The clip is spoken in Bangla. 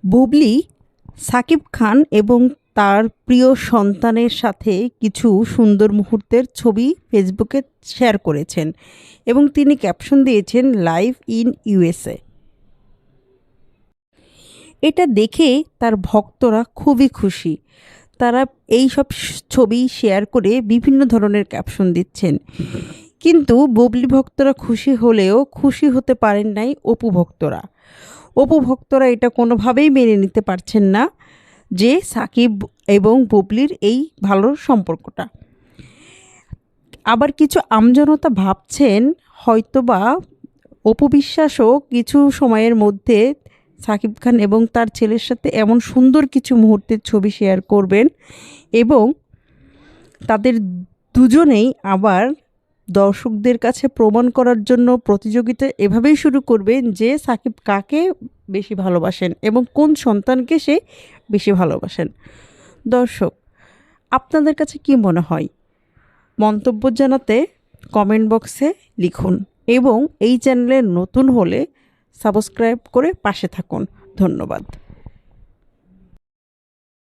বুবলি সাকিব খান এবং তার প্রিয় সন্তানের সাথে কিছু সুন্দর মুহূর্তের ছবি ফেসবুকে শেয়ার করেছেন এবং তিনি ক্যাপশন দিয়েছেন লাইভ ইন ইউএসএ। এটা দেখে তার ভক্তরা খুবই খুশি। তারা এই সব ছবি শেয়ার করে বিভিন্ন ধরনের ক্যাপশন দিচ্ছেন, কিন্তু বুবলি ভক্তরা খুশি হলেও খুশি হতে পারেন নাই অপু ভক্তরা। অপু ভক্তরা এটা কোনোভাবেই মেনে নিতে পারছেন না যে সাকিব এবং বুবলির এই ভালো সম্পর্কটা। আবার কিছু আমজনতা ভাবছেন হয়তোবা অপু বিশ্বাসও কিছু সময়ের মধ্যে সাকিব খান এবং তার ছেলের সাথে এমন সুন্দর কিছু মুহূর্তের ছবি শেয়ার করবেন এবং তাদের দুজনেই আবার দর্শকদের কাছে প্রমাণ করার জন্য প্রতিযোগিতা এভাবেই শুরু করবেন যে সাকিব কাকে বেশি ভালোবাসেন এবং কোন সন্তানকে সে বেশি ভালোবাসেন। দর্শক, আপনাদের কাছে কি মনে হয়? মন্তব্য জানাতে কমেন্ট বক্সে লিখুন এবং এই চ্যানেলে নতুন হলে সাবস্ক্রাইব করে পাশে থাকুন। ধন্যবাদ।